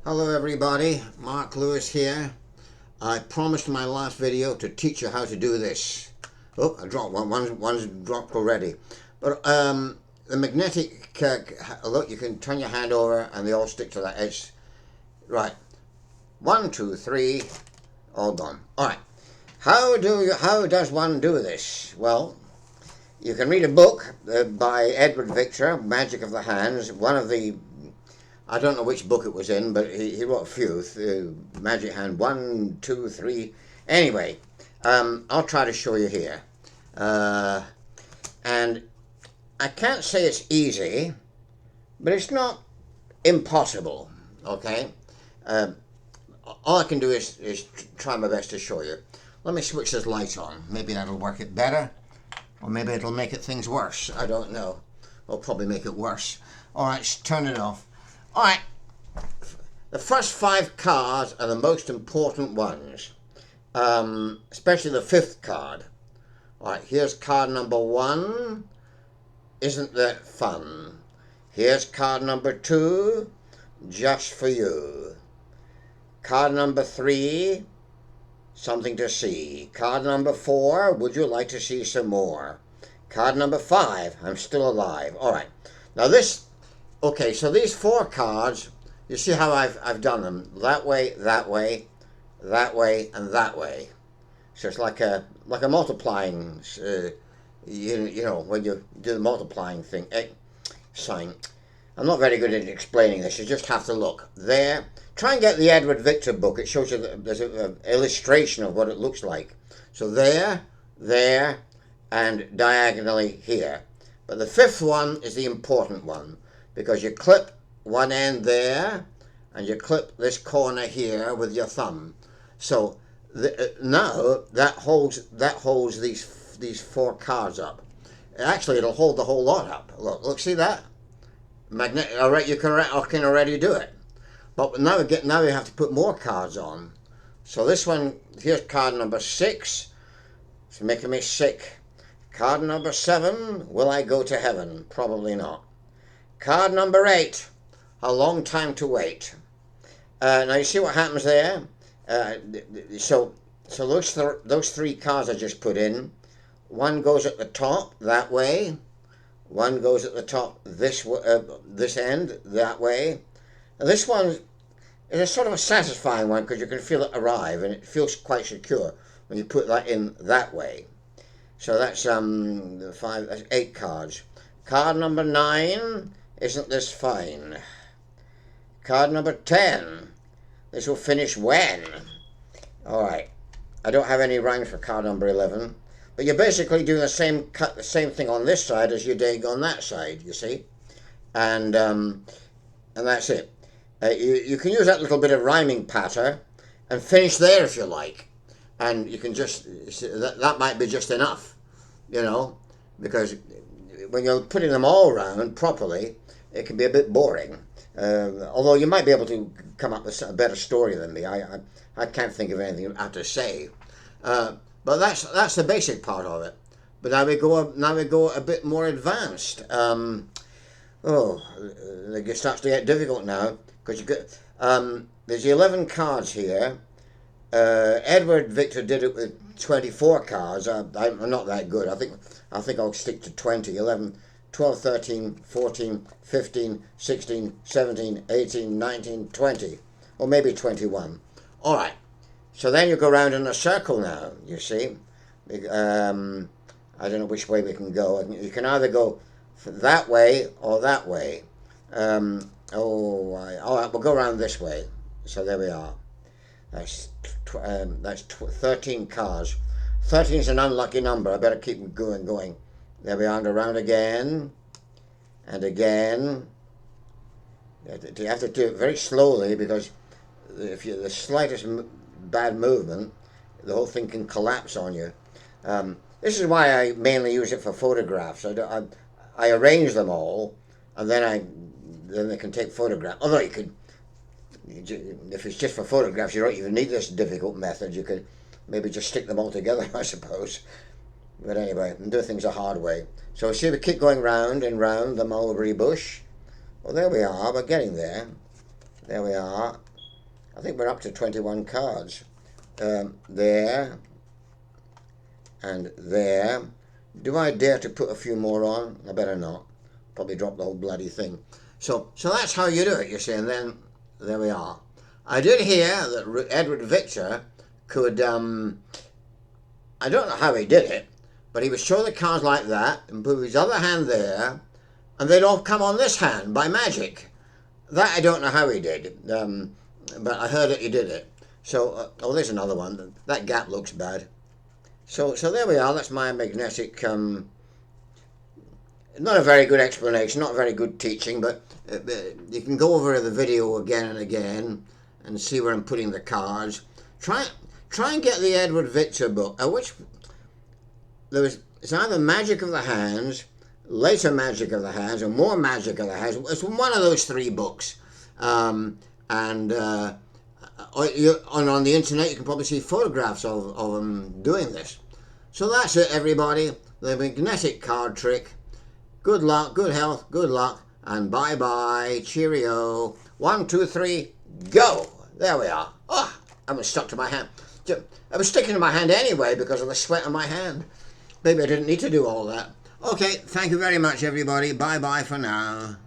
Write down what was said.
Hello everybody, Mark Lewis here. I promised in my last video to teach you how to do this. Oh, I dropped one. One's dropped already. But the magnetic, look, you can turn your hand over and they all stick to that edge. Right, 1, 2, 3, all done. All right, how does one do this? Well, you can read a book by Edward Victor, Magic of the Hands, one of the I don't know which book it was in, but he wrote a few. Magic Hand 1, 2, 3. Anyway, I'll try to show you here. And I can't say it's easy, but it's not impossible. Okay? All I can do is try my best to show you. Let me switch this light on. Maybe that'll work it better, or maybe it'll make it things worse. I don't know. It'll probably make it worse. All right, turn it off. All right, the first 5 cards are the most important ones, especially the 5th card. All right, here's card number 1. Isn't that fun? Here's card number 2. Just for you. Card number 3. Something to see. Card number 4. Would you like to see some more? Card number 5. I'm still alive. All right. Now this. Okay, so these 4 cards, you see how I've done them that way, that way, that way, and that way. So it's like a multiplying, you know, when you do the multiplying thing, sign. I'm not very good at explaining this. You just have to look there. Try and get the Edward Victor book. It shows you there's an illustration of what it looks like. So there, there, and diagonally here. But the 5th one is the important one, because you clip one end there and you clip this corner here with your thumb. So now that holds these 4 cards up. Actually, it'll hold the whole lot up. Look, see that? All right, you can already do it. But now we have to put more cards on. So this one, here's card number 6. It's making me sick. Card number 7, will I go to heaven? Probably not. Card number 8, a long time to wait. Now you see what happens there. So those 3 cards I just put in. One goes at the top that way. One goes at the top this end that way. And this one is a sort of a satisfying one because you can feel it arrive and it feels quite secure when you put that in that way. So that's 8 cards. Card number 9. Isn't this fine? Card number 10. This will finish when? All right. I don't have any rhymes for card number 11, but you're basically doing the same thing on this side as you did on that side. You see, and that's it. You can use that little bit of rhyming patter and finish there if you like, and you can just that might be just enough, you know, because when you're putting them all around properly, it can be a bit boring. Although you might be able to come up with a better story than me. I can't think of anything I have to say. But that's the basic part of it. But now we go a bit more advanced. It starts to get difficult now because you get there's 11 cards here. Edward Victor did it with 24 cards. I'm not that good. I think I'll stick to 20, 11, 12, 13, 14, 15, 16, 17, 18, 19, 20, or maybe 21. All right. So then you go around in a circle now, you see. I don't know which way we can go. You can either go that way or that way. All right, we'll go around this way. So there we are. That's 13 cards. 13 is an unlucky number. I better keep going. There we are, and around again, and again. You have to do it very slowly because if the slightest bad movement, the whole thing can collapse on you. This is why I mainly use it for photographs. I arrange them all, and then they can take photographs. Although you could, if it's just for photographs, you don't even need this difficult method. You could maybe just stick them all together, I suppose. But anyway, and do things a hard way. So see, we keep going round and round the mulberry bush. Well, there we are. We're getting there. There we are. I think we're up to 21 cards. There and there. Do I dare to put a few more on? I better not. Probably drop the whole bloody thing. So that's how you do it, you see, and then there we are. I did hear that Edward Victor could, I don't know how he did it, but he would show the cards like that and put his other hand there, and they'd all come on this hand by magic. That I don't know how he did, but I heard that he did it. So, oh, there's another one. That gap looks bad. So there we are. That's my magnetic. Not a very good explanation, not very good teaching, but you can go over the video again and again and see where I'm putting the cards. Try and get the Edward Victor book. It's either Magic of the Hands, Later Magic of the Hands, or More Magic of the Hands. It's one of those three books. On the internet you can probably see photographs of them doing this. So that's it, everybody. The magnetic card trick. Good luck, good health, good luck, and bye-bye. Cheerio. 1, 2, 3, go. There we are. Oh, I was stuck to my hand. I was sticking to my hand anyway because of the sweat on my hand. Maybe I didn't need to do all that. Okay, thank you very much, everybody. Bye-bye for now.